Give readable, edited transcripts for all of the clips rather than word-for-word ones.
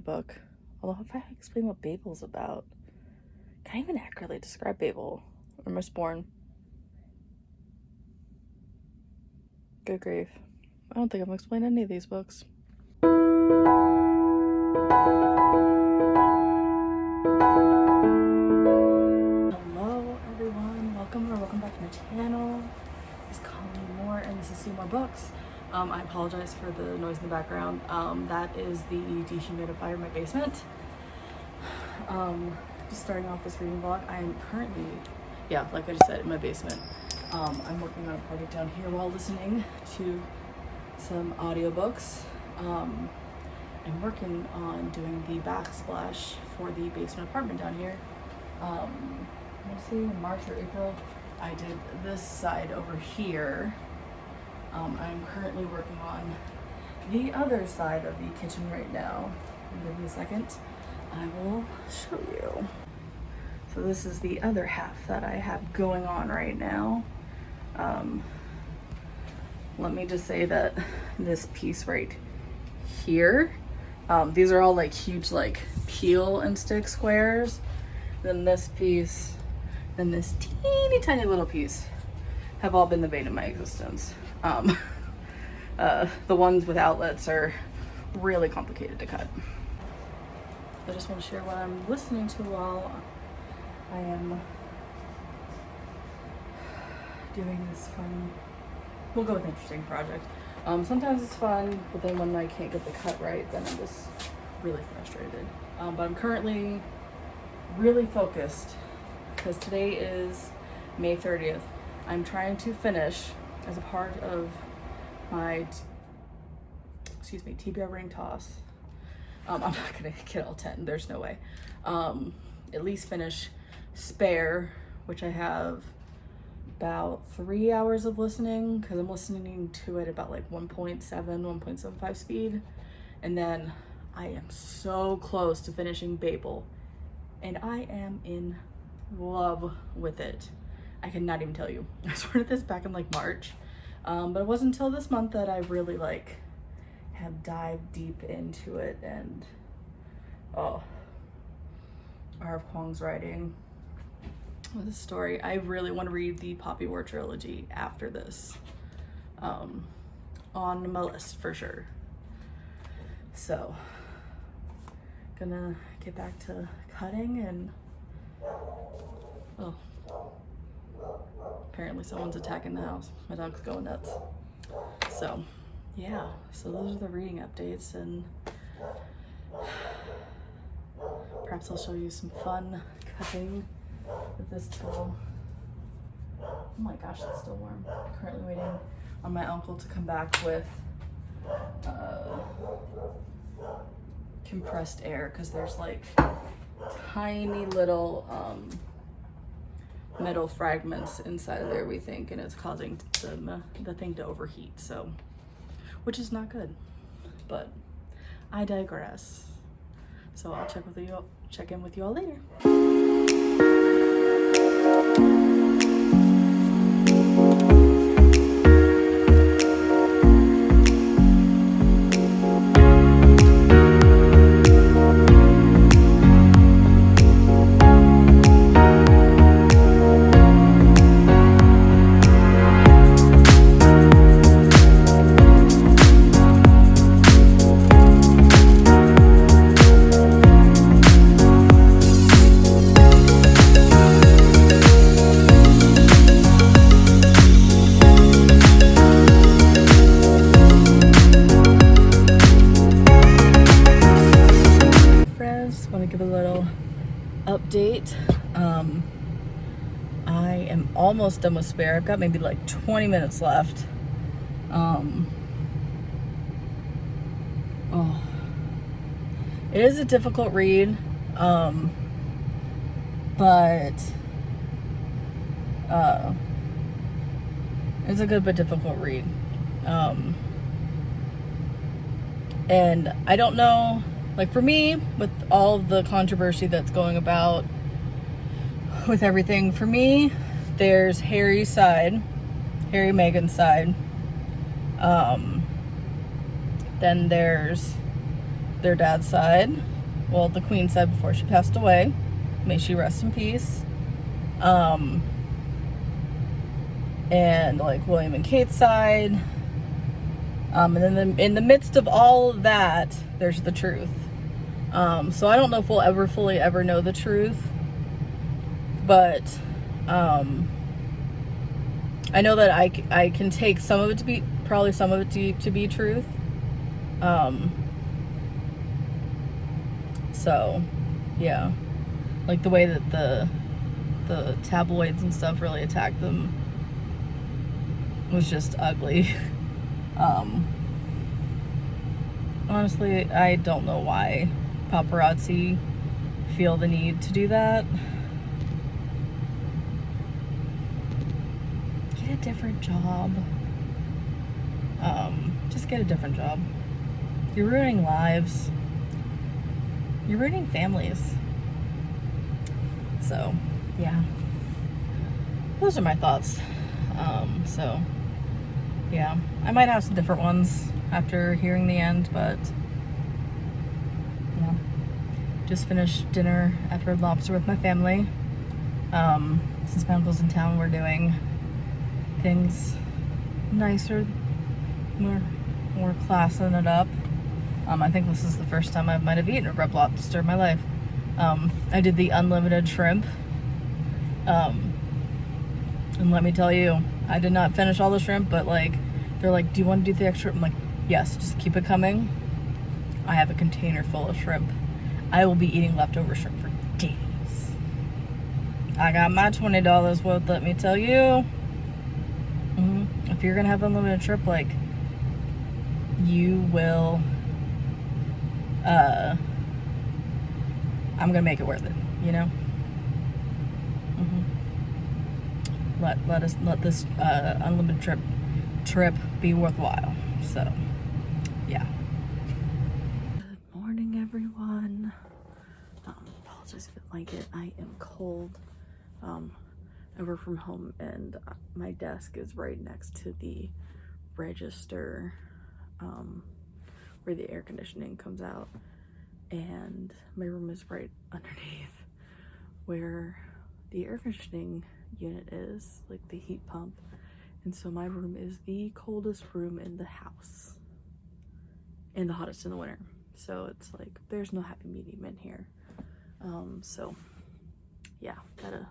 book. Although if I explain what Babel's about, can I even accurately describe Babel or Mistborn? Good grief. I don't think I'm explaining any of these books. Hello everyone, welcome back to my channel. It's Cmoore, and this is Cmoore-Books. I apologize for the noise in the background. That is the dehumidifier in my basement. Just starting off this reading vlog. I am currently, like I just said, in my basement. I'm working on a project down here while listening to some audiobooks. I'm working on doing the backsplash for the basement apartment down here. Let's see, March or April. I did this side over here. I'm currently working on the other side of the kitchen right now. Give me a second. I will show you. So this is the other half that I have going on right now. Let me just say that this piece right here, these are all like huge like peel and stick squares. Then this piece, then this teeny tiny little piece have all been the bane of my existence. The ones with outlets are really complicated to cut. I just want to share what I'm listening to while I am doing this fun, we'll go with interesting project. Sometimes it's fun, but then when I can't get the cut right, then I'm just really frustrated. But I'm currently really focused because today is May 30th. I'm trying to finish as a part of my, TBR ring toss. I'm not gonna get all 10, there's no way. At least finish Spare, which I have about 3 hours of listening because I'm listening to it about like 1.75 speed. And then I am so close to finishing Babel and I am in love with it. I cannot even tell you. I started this back in like March, but it wasn't until this month that I really like have dived deep into it. And R.F. Kuang's writing with the story. I really want to read the Poppy War trilogy after this, on my list for sure. So gonna get back to cutting and apparently someone's attacking the house. My dog's going nuts. So yeah, so those are the reading updates, and perhaps I'll show you some fun cutting with this tool. Oh my gosh, it's still warm. I'm currently waiting on my uncle to come back with compressed air because there's like tiny little metal fragments inside of there, we think, and it's causing the thing to overheat, so, which is not good, but I digress. So I'll check in with you all later. Update. I am almost done with Spare. I've got maybe like 20 minutes left. It is a difficult read, but it's a good but difficult read. And I don't know, like for me, with all the controversy that's going about with everything, for me, there's Harry Meghan's side. Then there's their dad's side. well, the Queen said before she passed away, may she rest in peace. And like William and Kate's side. And then in the midst of all of that, there's the truth. So I don't know if we'll ever fully ever know the truth, but I know that I can take some of it to be, probably some of it to be truth. So yeah, like the way that the tabloids and stuff really attacked them was just ugly. Honestly, I don't know why paparazzi feel the need to do that. Get a different job. Just get a different job. You're ruining lives. You're ruining families. So, yeah. Those are my thoughts. So, yeah. I might have some different ones after hearing the end, but yeah. Just finished dinner at Red Lobster with my family. Since my uncle's in town, we're doing things nicer, more classing it up. I think this is the first time I might have eaten a Red Lobster in my life. I did the unlimited shrimp. And let me tell you, I did not finish all the shrimp, but like, they're like, do you want to do the extra? I'm like, yes, just keep it coming. I have a container full of shrimp. I will be eating leftover shrimp for days. I got my $20 worth, let me tell you. If you're gonna have unlimited shrimp, like, you will, I'm gonna make it worth it, you know? Let this unlimited trip be worthwhile. So, yeah. Good morning, everyone. Apologize if it like it. I am cold. I work from home, and my desk is right next to the register, where the air conditioning comes out, and my room is right underneath where the air conditioning unit is, like the heat pump. And so my room is the coldest room in the house and the hottest in the winter. So it's like there's no happy medium in here. So yeah, got a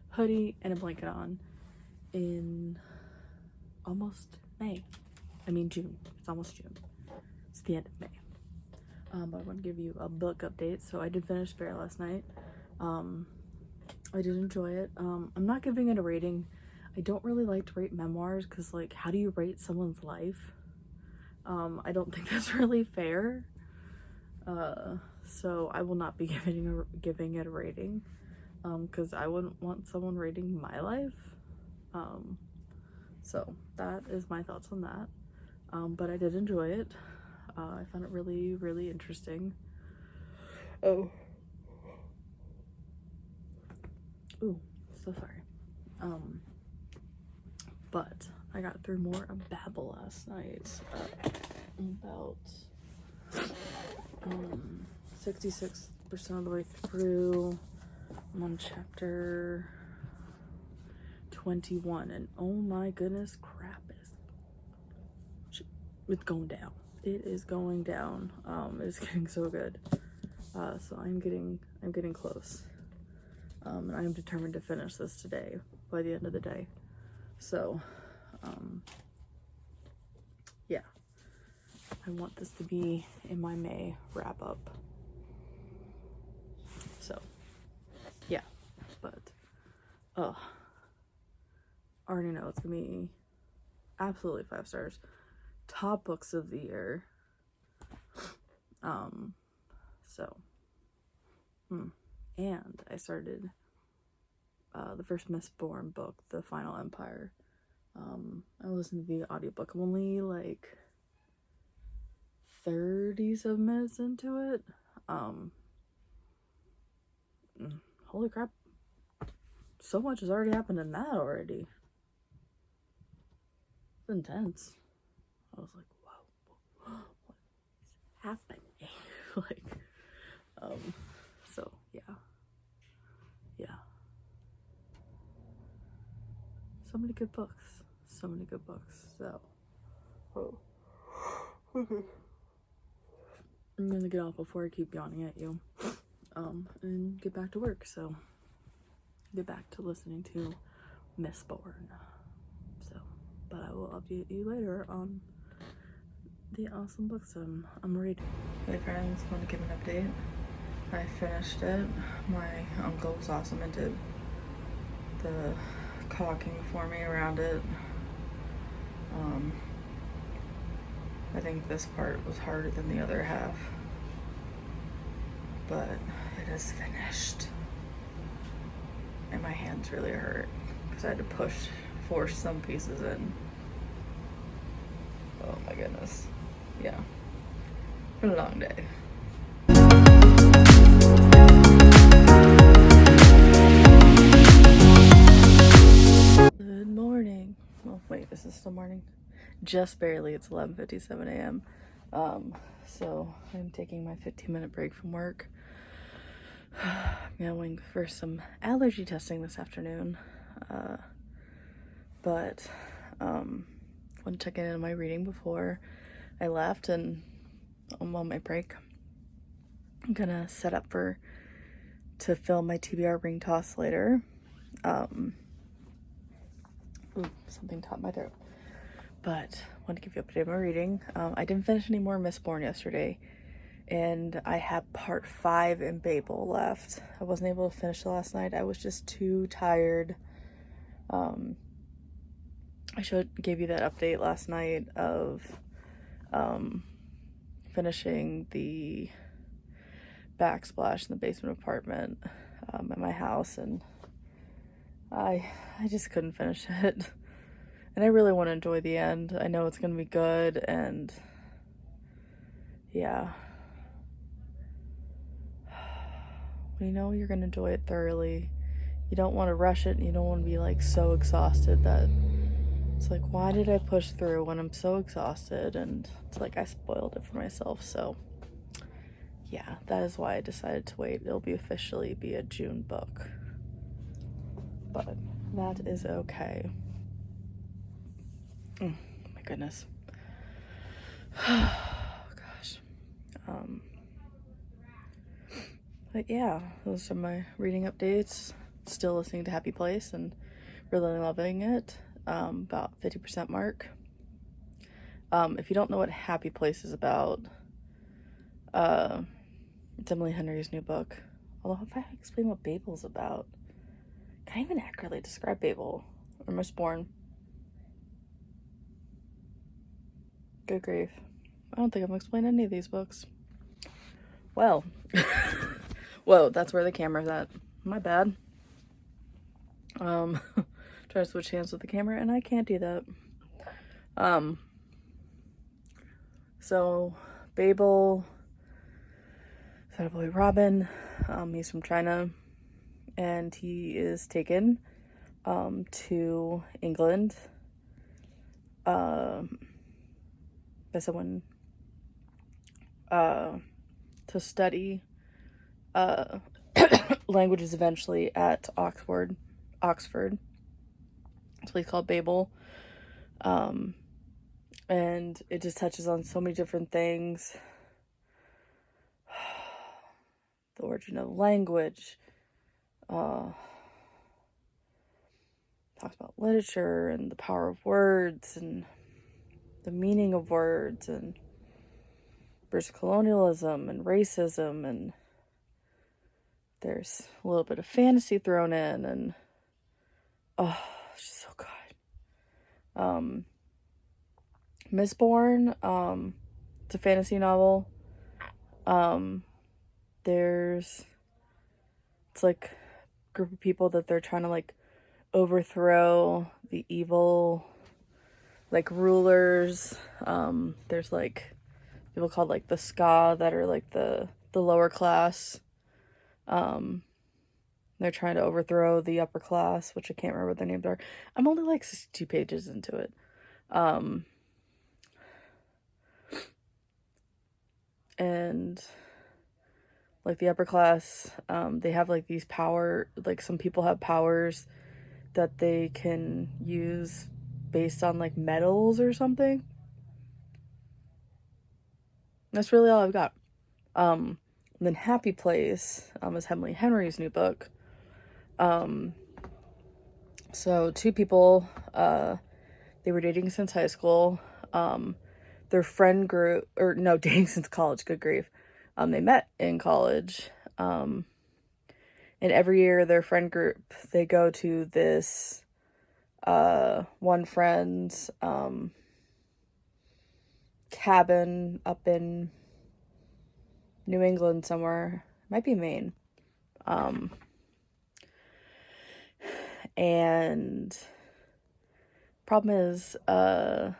hoodie and a blanket on in almost May. I mean June. It's almost June. It's the end of May. But I want to give you a book update. So I did finish Bear last night. I did enjoy it. I'm not giving it a rating. I don't really like to rate memoirs because, like, how do you rate someone's life? I don't think that's really fair. So I will not be giving it a rating, because I wouldn't want someone rating my life. So that is my thoughts on that. But I did enjoy it. I found it really, really interesting. Oh. Ooh, so sorry. But I got through more of Babel last night. About 66% of the way through. I'm on chapter 21, and oh my goodness, crap, it's going down. It is going down. It's getting so good. So I'm getting close. And I am determined to finish this today, by the end of the day. So, yeah. I want this to be in my May wrap up. So, yeah. But, I already know it's gonna be absolutely 5 stars. Top books of the year. So, and I started the first Mistborn book, The Final Empire. I listened to the audiobook. I'm only like 30-some minutes into it. Holy crap. So much has already happened in that already. It's intense. I was like, whoa, what is happening? Like, So yeah. So many good books. So okay. I'm gonna get off before I keep yawning at you. And get back to work. So get back to listening to Mistborn. So, but I will update you later on the awesome books I'm reading. Hey friends, want to give an update. I finished it. My uncle was awesome and did the caulking for me around it. I think this part was harder than the other half, but it is finished. And my hands really hurt because I had to force some pieces in. Oh my goodness. Yeah. Been a long day. Good morning. Oh wait, is this still morning? Just barely. It's 11:57 a.m. So I'm taking my 15-minute break from work. I'm going for some allergy testing this afternoon. But want to check in on my reading before I left, and I'm on my break. I'm gonna set up to film my TBR ring toss later. Something caught my throat. But I want to give you an update on my reading. I didn't finish any more Mistborn yesterday, and I have part 5 in Babel left. I wasn't able to finish it last night. I was just too tired. I gave you that update last night of finishing the backsplash in the basement apartment at my house, and I just couldn't finish it. And I really want to enjoy the end. I know it's going to be good, and yeah. You know you're going to enjoy it thoroughly. You don't want to rush it, and you don't want to be like so exhausted that it's like, why did I push through when I'm so exhausted? And it's like I spoiled it for myself. So yeah, that is why I decided to wait. It'll officially be a June book, but that is okay. Oh my goodness. Gosh. But yeah, those are my reading updates. Still listening to Happy Place and really loving it. About 50% mark. If you don't know what Happy Place is about, it's Emily Henry's new book. Although if I explain what Babel's about, can I even accurately describe Babel or Mistborn? Good grief. I don't think I'm explaining any of these books. Well, whoa, that's where the camera's at. My bad. Try to switch hands with the camera, and I can't do that. So Babel, Fat Boy Robin, he's from China, and he is taken to England by someone to study languages eventually at Oxford. It's a place called Babel. And it just touches on so many different things. The origin of language. Talks about literature and the power of words and the meaning of words, and versus colonialism and racism, and there's a little bit of fantasy thrown in, and oh, it's just so good. Mistborn, it's a fantasy novel. It's like a group of people that they're trying to like overthrow the evil like rulers. There's like people called like the ska that are like the lower class. They're trying to overthrow the upper class, which I can't remember what their names are. I'm only like 62 pages into it. And like the upper class, they have like these like some people have powers that they can use based on like metals or something. That's really all I've got. And then Happy Place is Emily Henry's new book. So two people, they were dating since high school. Their friend group, or no, dating since college, good grief. They met in college. And every year their friend group, they go to this one friend's cabin up in New England somewhere. Might be Maine. And problem is, the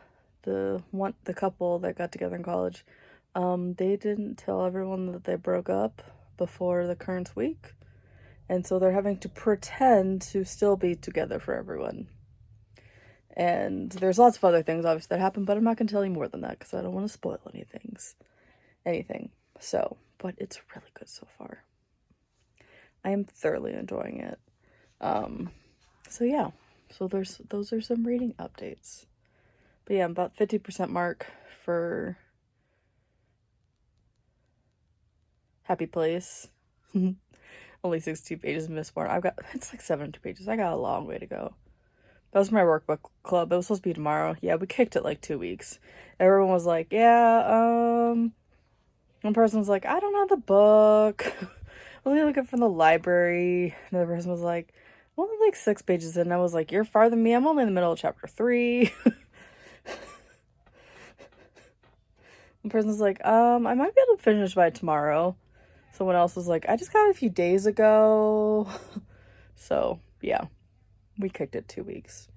couple that got together in college, they didn't tell everyone that they broke up before the current week. And so they're having to pretend to still be together for everyone. And there's lots of other things, obviously, that happen, but I'm not going to tell you more than that because I don't want to spoil anything. So, but it's really good so far. I am thoroughly enjoying it. So yeah, so those are some reading updates. But yeah, I'm about 50% mark for Happy Place. Only 62 pages missed more. It's like 72 pages. I got a long way to go. That was my workbook club. It was supposed to be tomorrow. Yeah, we kicked it like 2 weeks. Everyone was like, yeah, one person was like, I don't have the book. We'll look it from the library. Another person was like, I'm only like 6 pages in. I was like, you're farther than me. I'm only in the middle of chapter 3. One person was like, I might be able to finish by tomorrow. Someone else was like, I just got it a few days ago. So, yeah. We kicked it 2 weeks.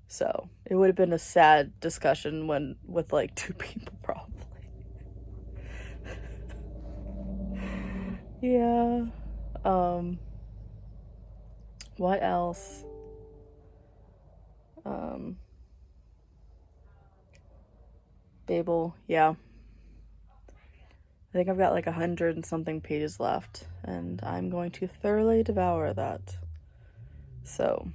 So, it would have been a sad discussion with like 2 people probably. Yeah. What else? Babel, yeah. I think I've got like 100 and something pages left, and I'm going to thoroughly devour that. So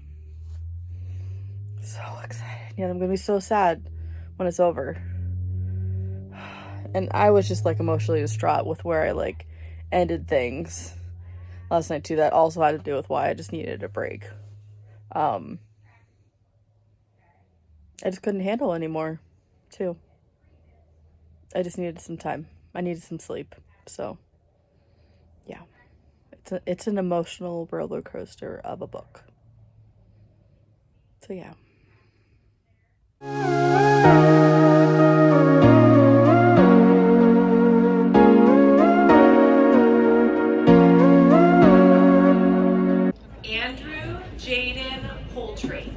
excited. Yeah, I'm gonna be so sad when it's over. And I was just like emotionally distraught with where I like ended things last night too. That also had to do with why I just needed a break. I just couldn't handle anymore too. I just needed some time. I needed some sleep. So yeah, it's an emotional roller coaster of a book. So yeah. Andrew Jaden Poultry.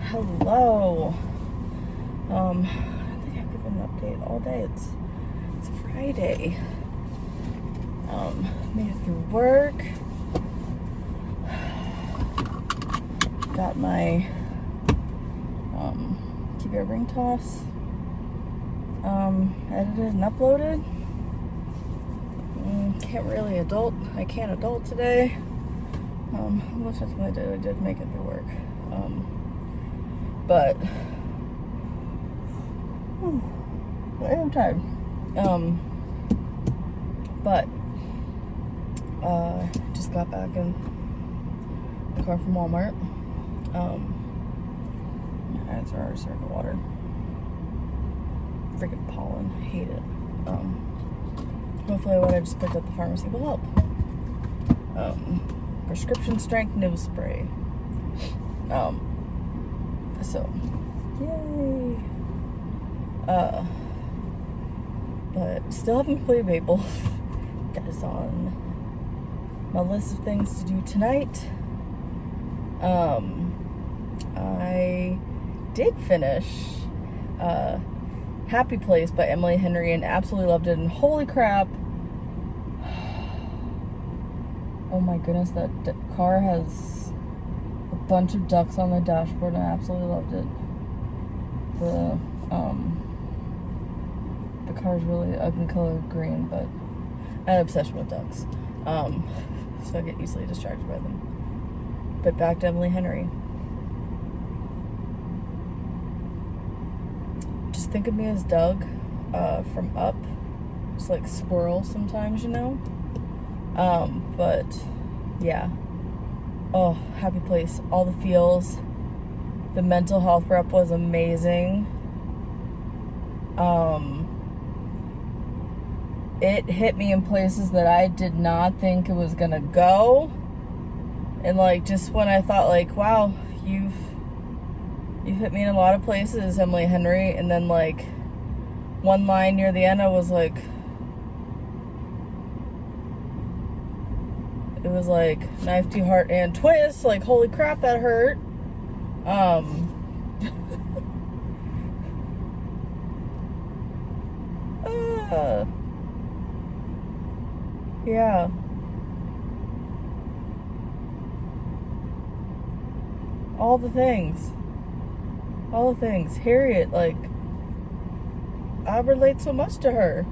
Hello. I think I've given an update all day. It's Friday. Made it through work. Got my keep your ring toss edited and uploaded. I can't adult today. Most of I did make it through work. But I'm tired. But just got back in the car from Walmart. My eyes are already starting to water. Freaking pollen, hate it. Hopefully what I just picked up at the pharmacy will help. prescription strength nose spray. So, yay. But still haven't played Babel. That is on my list of things to do tonight. I did finish Happy Place by Emily Henry and absolutely loved it. And holy crap, oh my goodness, that car has a bunch of ducks on the dashboard and I absolutely loved it. The car's really ugly color green, but I have an obsession with ducks. So I get easily distracted by them. But back to Emily Henry. Just think of me as Doug from Up. Just like squirrel sometimes, you know? But yeah. Oh, Happy Place. All the feels. The mental health rep was amazing. It hit me in places that I did not think it was gonna go. And like just when I thought like, wow, you've hit me in a lot of places, Emily Henry, and then like one line near the end I was like, it was like knife to heart and twist, like holy crap, that hurt. Yeah. All the things. Harriet, like, I relate so much to her.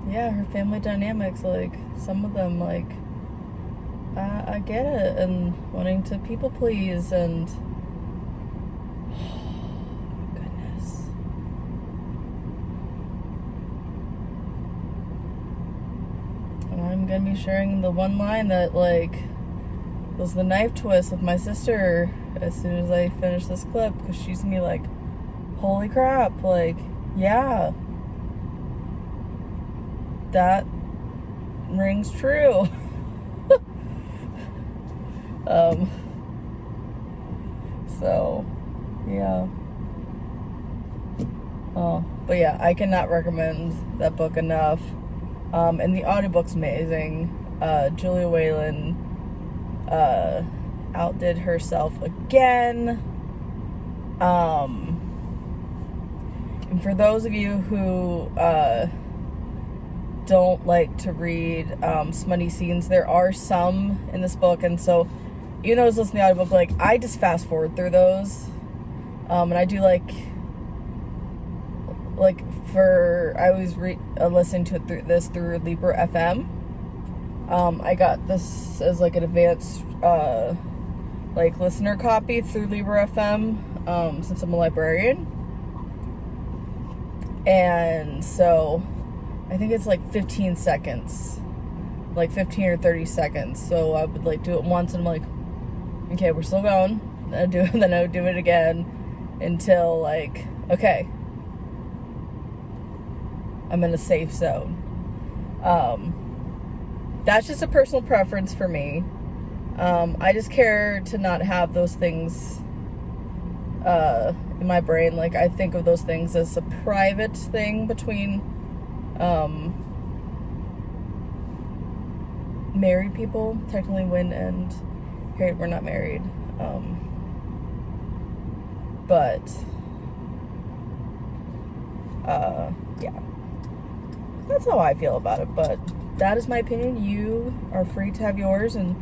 Yeah, her family dynamics, like, some of them, like, I get it, and wanting to people please, and I'm gonna be sharing the one line that like was the knife twist with my sister as soon as I finish this clip, because she's gonna be like, holy crap, like, yeah, that rings true. So yeah. Oh, but yeah, I cannot recommend that book enough. And the audiobook's amazing. Julia Whalen outdid herself again. And for those of you who don't like to read smutty scenes, there are some in this book, and so even though I was listening to the audiobook, like, I just fast forward through those. And I do I was listening to it through Libro FM. I got this as like an advanced listener copy through Libro FM, since I'm a librarian. And so I think it's like 15 seconds, like 15 or 30 seconds. So I would like do it once and I'm like, okay, we're still going. Then I would do it again until like, okay, I'm in a safe zone. That's just a personal preference for me. I just care to not have those things in my brain. Like, I think of those things as a private thing between married people. Technically, Wynn and Harriet were not married. Yeah. That's how I feel about it, but that is my opinion. You are free to have yours, and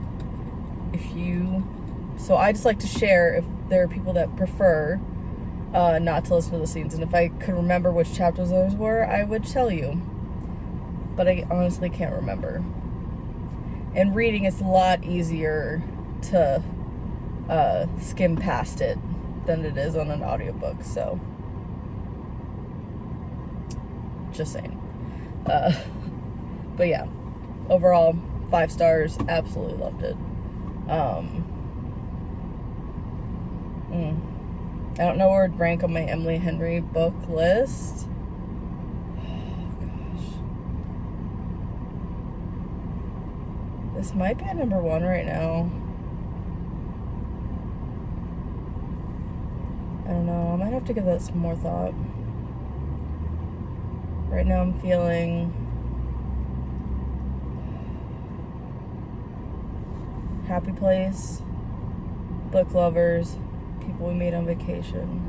so I just like to share if there are people that prefer not to listen to the scenes, and if I could remember which chapters those were, I would tell you, but I honestly can't remember. And reading, it's a lot easier to skim past it than it is on an audiobook, so just saying. But yeah, overall 5 stars, absolutely loved it. I don't know where it'd rank on my Emily Henry book list. Oh, gosh. This might be a number 1 right now. I don't know. I might have to give that some more thought. Right now I'm feeling Happy Place, Book Lovers, People We Meet on Vacation,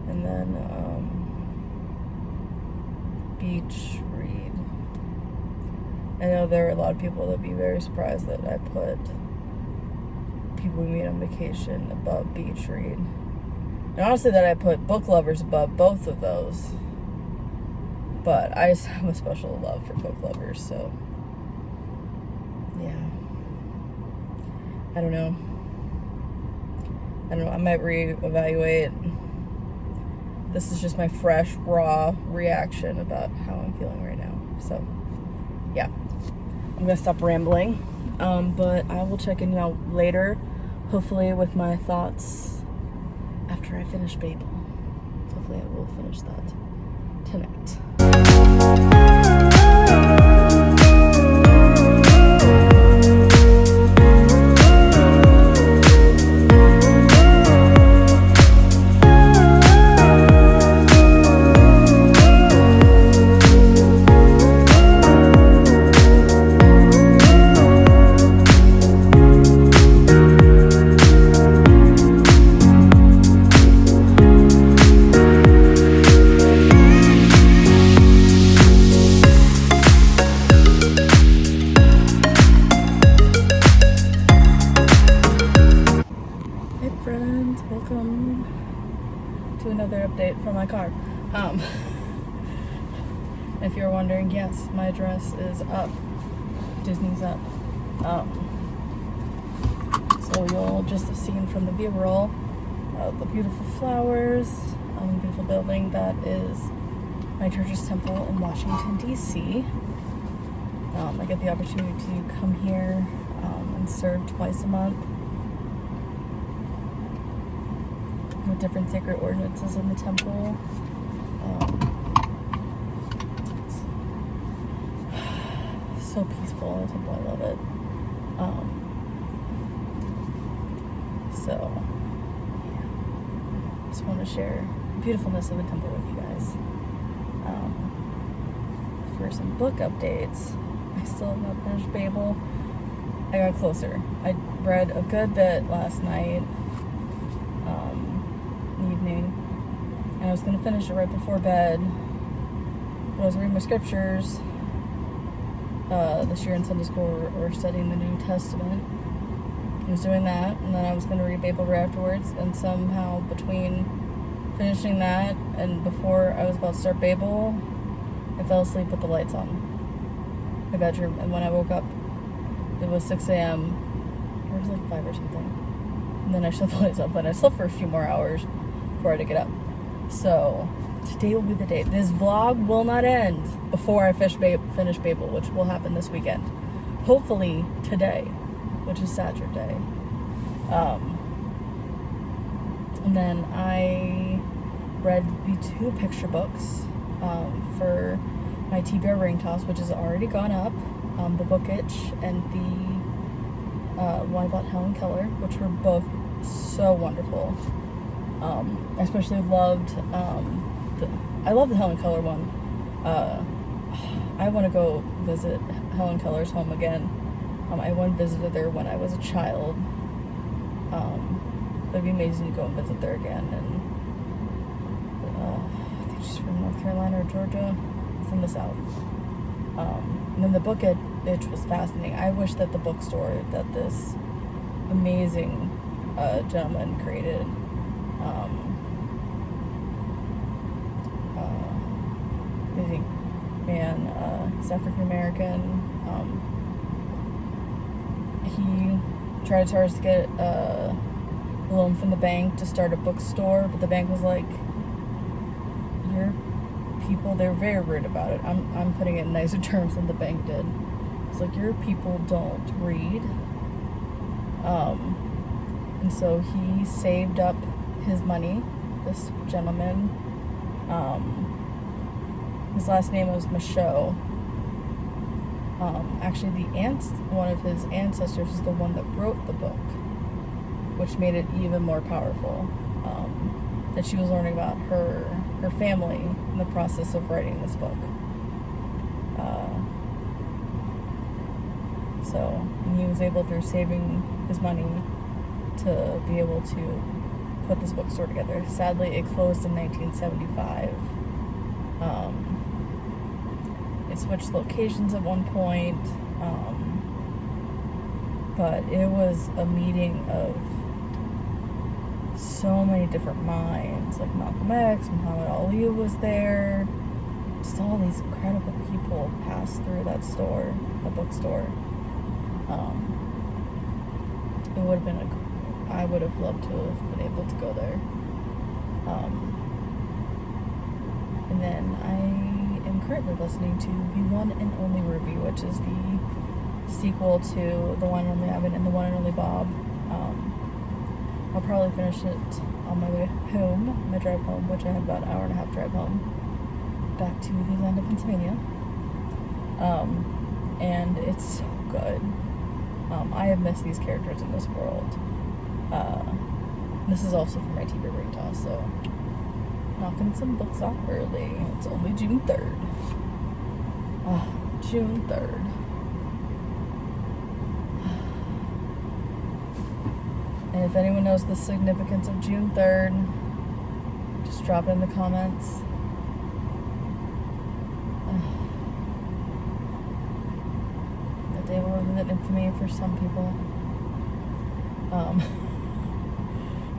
and then Beach Read. I know there are a lot of people that would be very surprised that I put People We Meet on Vacation above Beach Read. And honestly, that I put Book Lovers above both of those. But I just have a special love for Book Lovers, so yeah. I don't know. I might reevaluate. This is just my fresh, raw reaction about how I'm feeling right now. So, yeah. I'm going to stop rambling. But I will check in out later, hopefully with my thoughts after I finish Babel. Hopefully I will finish that tonight. Welcome to another update from my car. If you're wondering, yes, my address is up. Disney's up. So you'll just have seen from the B-roll the beautiful flowers, beautiful building that is my church's temple in Washington, D.C. I get the opportunity to come here and serve twice a month with different sacred ordinances in the temple. It's so peaceful in the temple. I love it. So, yeah. Just want to share the beautifulness of the temple with you guys. For some book updates, I still have not finished Babel. I got closer. I read a good bit last night. Evening, and I was going to finish it right before bed. I was reading my scriptures. This year in Sunday school we're studying the New Testament. I was doing that, and then I was going to read Babel right afterwards, and somehow between finishing that and before I was about to start Babel, I fell asleep with the lights on in my bedroom, and when I woke up it was 6 a.m. or it was like 5 or something, and then I shut the lights off, and I slept for a few more hours before I had to get up. So today will be the day. This vlog will not end before I finish Babel, which will happen this weekend. Hopefully today, which is Saturday. And then I read the 2 picture books for my TBR ring toss, which has already gone up. The Book Itch and the one about Helen Keller, which were both so wonderful. I especially loved, I love the Helen Keller one. I want to go visit Helen Keller's home again. I went and visited there when I was a child. It'd be amazing to go and visit there again. And I think she's from North Carolina or Georgia, from the South. And then the Book Itch was fascinating. I wish that the bookstore that this amazing gentleman created, amazing man, he's African American. He tried his hardest to get a loan from the bank to start a bookstore, but the bank was like, your people, they were very rude about it. I'm putting it in nicer terms than the bank did. It's like, your people don't read. And so he saved up his money, this gentleman. His last name was Michaud. Actually, one of his ancestors is the one that wrote the book, which made it even more powerful. That she was learning about her family in the process of writing this book. So he was able, through saving his money, to be able to put this bookstore together. Sadly, it closed in 1975. It switched locations at one point, but it was a meeting of so many different minds, like Malcolm X, Muhammad Ali was there. Just all these incredible people passed through that store, the bookstore. It would have been I would have loved to have been able to go there. And then I am currently listening to The One and Only Ruby, which is the sequel to The One and Only Evan and The One and Only Bob. I'll probably finish it on my way home, my drive home, which I have about an hour and a half drive home, back to the land of Pennsylvania. And it's so good. I have missed these characters in this world. This is also for my TV brain toss, so knocking some books off early. It's only June 3rd. June 3rd. And if anyone knows the significance of June 3rd, just drop it in the comments. The day will live in infamy for some people.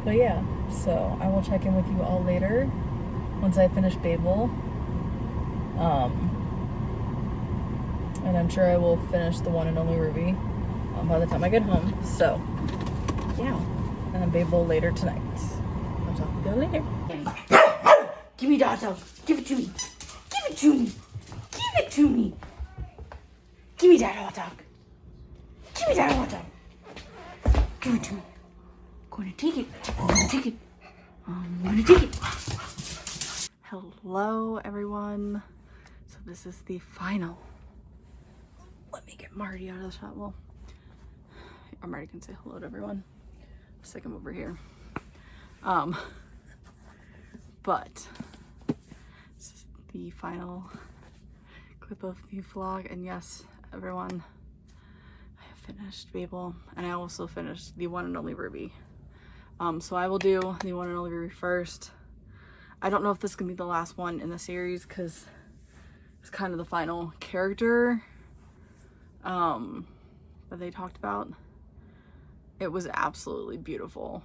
But yeah, so I will check in with you all later once I finish Babel. And I'm sure I will finish The One and Only Ruby by the time I get home. So, yeah. And then Babel later tonight. I'll talk to you later. Give me that dog. Give it to me. Give it to me. Give it to me. Give me that hot dog. Give me that hot dog. Give it to me. I'm gonna take it. I'm gonna take it. I'm gonna take it. Hello, everyone. So this is the final. Let me get Marty out of the shot. Well, Marty can say hello to everyone. Stick him over here. But this is the final clip of the vlog, and yes, everyone, I have finished Babel, and I also finished The One and Only Ruby. So I will do The One and Only Ruby first. I don't know if this is gonna be the last one in the series because it's kind of the final character that they talked about. It was absolutely beautiful.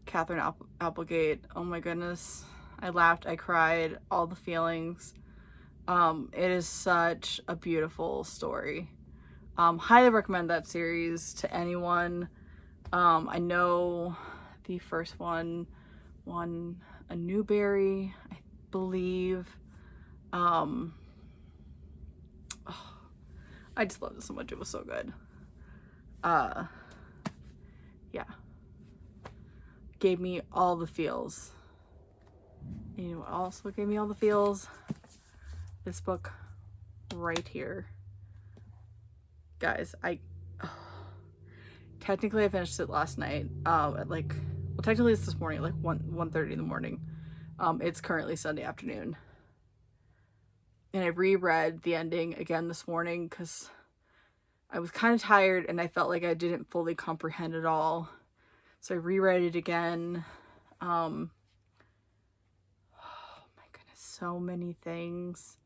Catherine Applegate, oh my goodness. I laughed, I cried, all the feelings. It is such a beautiful story. Highly recommend that series to anyone. I know the first one won a Newbery, I believe. I just loved it so much. It was so good. Yeah. Gave me all the feels. You know what also gave me all the feels? This book right here. Guys, technically I finished it last night at like, well, technically it's this morning, like 1:30 in the morning. It's currently Sunday afternoon. And I reread the ending again this morning because I was kind of tired and I felt like I didn't fully comprehend it all. So I reread it again. Oh my goodness, so many things.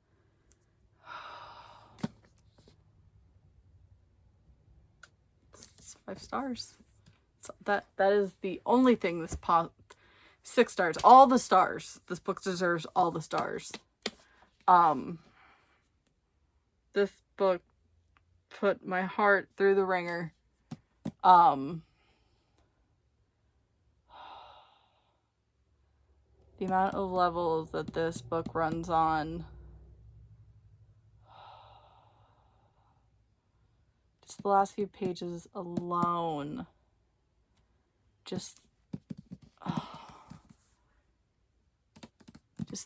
It's 5 stars. So that is the only thing this 6 stars. All the stars. This book deserves all the stars. This book put my heart through the ringer. The amount of levels that this book runs on. Just the last few pages alone. Just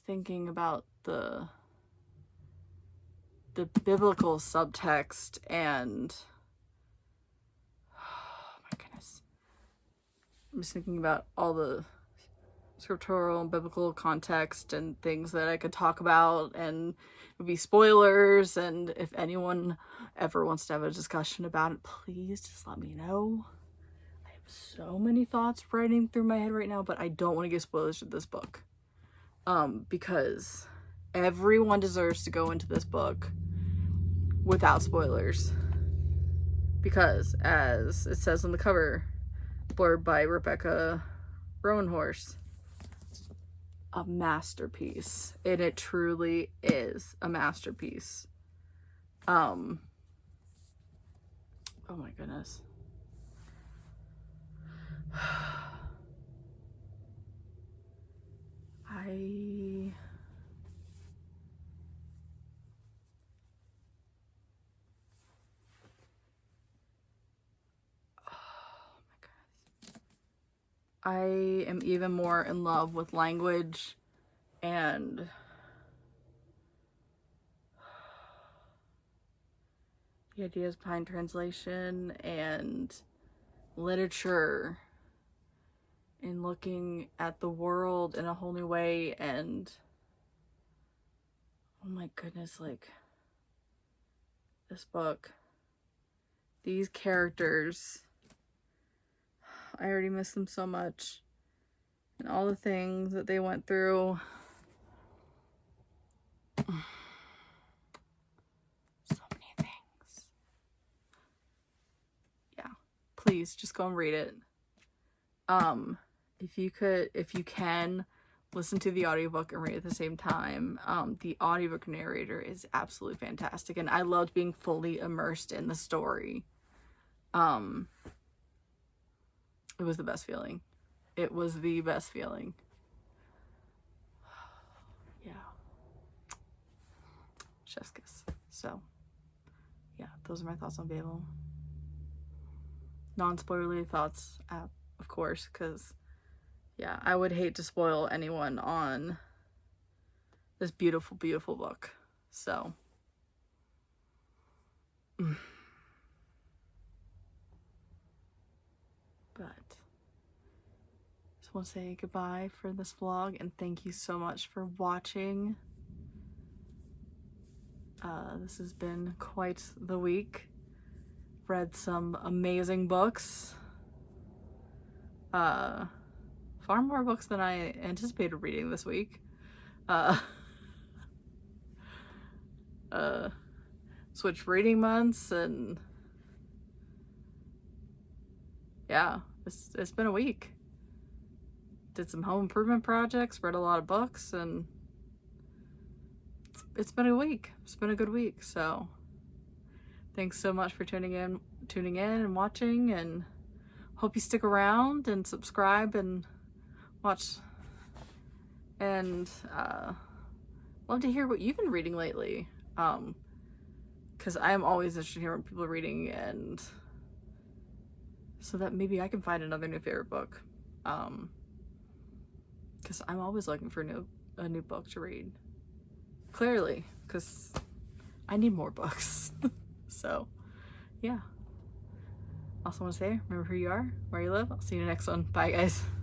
thinking about the the biblical subtext and, oh my goodness, I'm just thinking about all the scriptural and biblical context and things that I could talk about, and it would be spoilers, and if anyone ever wants to have a discussion about it, please just let me know. I have so many thoughts running through my head right now, but I don't want to give spoilers to this book, because everyone deserves to go into this book without spoilers, because as it says on the cover, blurb by Rebecca Roanhorse, a masterpiece, and it truly is a masterpiece. Oh my goodness. I am even more in love with language and the ideas behind translation and literature and looking at the world in a whole new way. And oh my goodness, like this book, these characters, I already miss them so much, and all the things that they went through. So many things. Yeah, please just go and read it. If you can, listen to the audiobook and read at the same time. The audiobook narrator is absolutely fantastic, and I loved being fully immersed in the story. It was the best feeling. It was the best feeling. Yeah. Chef's kiss. So, yeah, those are my thoughts on Babel. Non-spoilerly thoughts, of course, because, yeah, I would hate to spoil anyone on this beautiful, beautiful book. So, but just want to say goodbye for this vlog, and thank you so much for watching. This has been quite the week. Read some amazing books. Far more books than I anticipated reading this week. Switched reading months, and yeah, it's been a week. Did some home improvement projects, read a lot of books, and it's been a week. It's been a good week. So thanks so much for tuning in and watching, and hope you stick around and subscribe and watch, and love to hear what you've been reading lately, because I am always interested in hearing what people are reading, and so that maybe I can find another new favorite book, because I'm always looking for a new book to read, clearly, because I need more books. So yeah, also want to say, remember who you are, where you live. I'll see you in the next one. Bye guys.